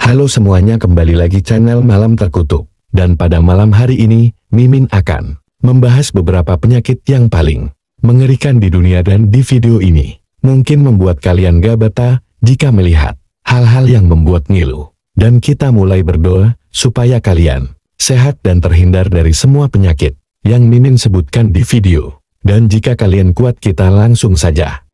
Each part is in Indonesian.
Halo semuanya, kembali lagi channel Malam Terkutuk. Dan pada malam hari ini, Mimin akan membahas beberapa penyakit yang paling mengerikan di dunia, dan di video ini mungkin membuat kalian gak betah jika melihat hal-hal yang membuat ngilu. Dan kita mulai berdoa supaya kalian sehat dan terhindar dari semua penyakit yang Mimin sebutkan di video. Dan jika kalian kuat, kita langsung saja.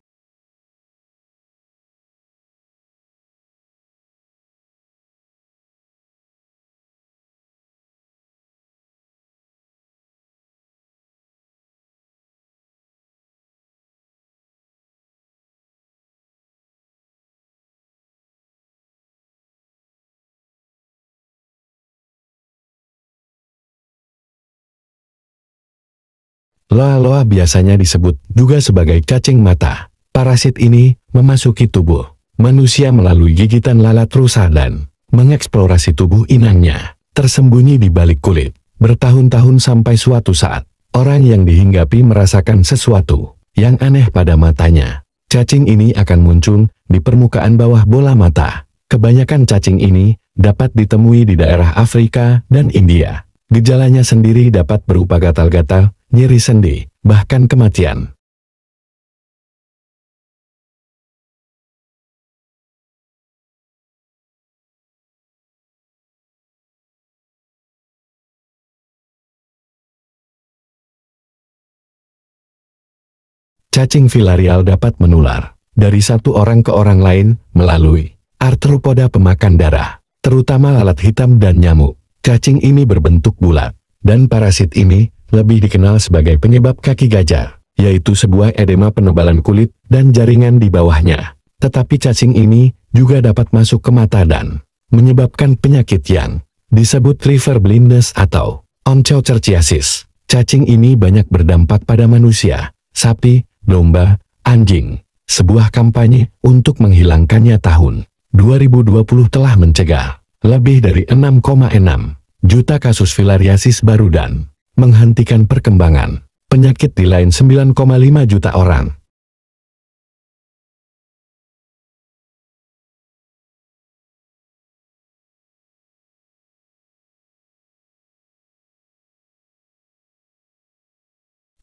Loa-loa biasanya disebut juga sebagai cacing mata. Parasit ini memasuki tubuh manusia melalui gigitan lalat rusa dan mengeksplorasi tubuh inangnya, tersembunyi di balik kulit. Bertahun-tahun sampai suatu saat, orang yang dihinggapi merasakan sesuatu yang aneh pada matanya. Cacing ini akan muncul di permukaan bawah bola mata. Kebanyakan cacing ini dapat ditemui di daerah Afrika dan India. Gejalanya sendiri dapat berupa gatal-gatal, nyeri sendi, bahkan kematian. Cacing filarial dapat menular dari satu orang ke orang lain melalui arthropoda pemakan darah, terutama lalat hitam dan nyamuk. Cacing ini berbentuk bulat, dan parasit ini lebih dikenal sebagai penyebab kaki gajah, yaitu sebuah edema penebalan kulit dan jaringan di bawahnya. Tetapi cacing ini juga dapat masuk ke mata dan menyebabkan penyakit yang disebut river blindness atau onchocerciasis. Cacing ini banyak berdampak pada manusia, sapi, domba, anjing. Sebuah kampanye untuk menghilangkannya tahun 2020 telah mencegah lebih dari 6,6 juta kasus filariasis baru dan menghentikan perkembangan penyakit di lain 9,5 juta orang.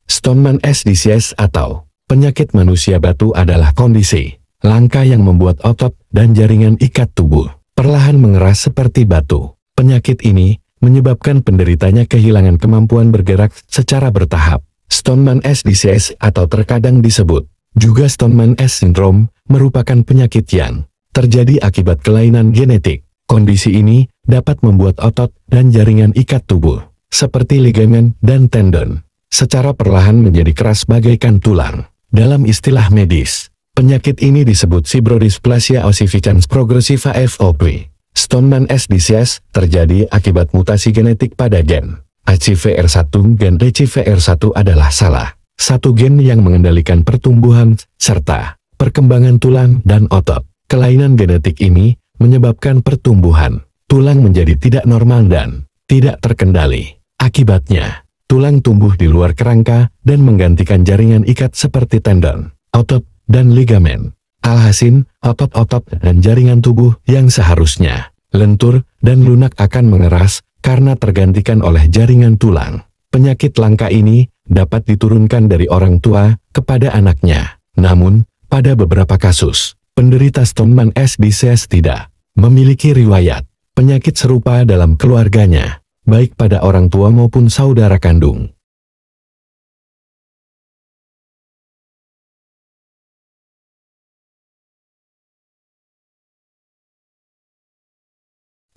Stoneman-Est disease atau penyakit manusia batu adalah kondisi langka yang membuat otot dan jaringan ikat tubuh perlahan mengeras seperti batu. Penyakit ini menyebabkan penderitanya kehilangan kemampuan bergerak secara bertahap. Stoneman-Est disease atau terkadang disebut juga Stoneman-Est syndrome merupakan penyakit yang terjadi akibat kelainan genetik. Kondisi ini dapat membuat otot dan jaringan ikat tubuh seperti ligamen dan tendon secara perlahan menjadi keras bagaikan tulang. Dalam istilah medis, penyakit ini disebut fibrodysplasia ossificans progressiva (FOP). Stoneman-Est disease terjadi akibat mutasi genetik pada gen HCVR1. Gen HCVR1 adalah salah satu gen yang mengendalikan pertumbuhan serta perkembangan tulang dan otot. Kelainan genetik ini menyebabkan pertumbuhan tulang menjadi tidak normal dan tidak terkendali. Akibatnya, tulang tumbuh di luar kerangka dan menggantikan jaringan ikat seperti tendon, otot, dan ligamen. Alhasil, otot-otot dan jaringan tubuh yang seharusnya lentur dan lunak akan mengeras karena tergantikan oleh jaringan tulang. Penyakit langka ini dapat diturunkan dari orang tua kepada anaknya. Namun, pada beberapa kasus, penderita Stoneman-Est disease tidak memiliki riwayat penyakit serupa dalam keluarganya, baik pada orang tua maupun saudara kandung.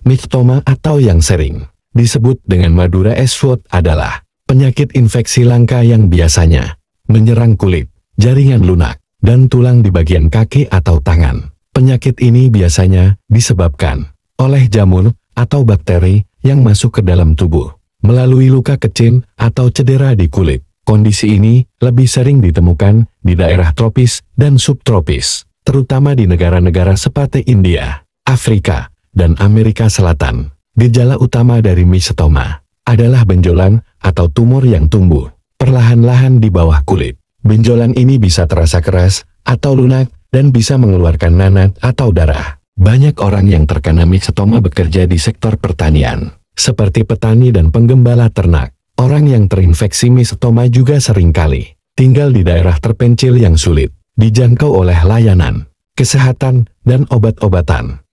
Myxoma atau yang sering disebut dengan Madura S-foot adalah penyakit infeksi langka yang biasanya menyerang kulit, jaringan lunak, dan tulang di bagian kaki atau tangan. Penyakit ini biasanya disebabkan oleh jamur atau bakteri yang masuk ke dalam tubuh melalui luka kecil atau cedera di kulit. Kondisi ini lebih sering ditemukan di daerah tropis dan subtropis, terutama di negara-negara seperti India, Afrika, dan Amerika Selatan. Gejala utama dari myxoma adalah benjolan atau tumor yang tumbuh perlahan-lahan di bawah kulit. Benjolan ini bisa terasa keras atau lunak dan bisa mengeluarkan nanat atau darah. Banyak orang yang terkena mistoma bekerja di sektor pertanian, seperti petani dan penggembala ternak. Orang yang terinfeksi mistoma juga seringkali tinggal di daerah terpencil yang sulit dijangkau oleh layanan kesehatan dan obat-obatan.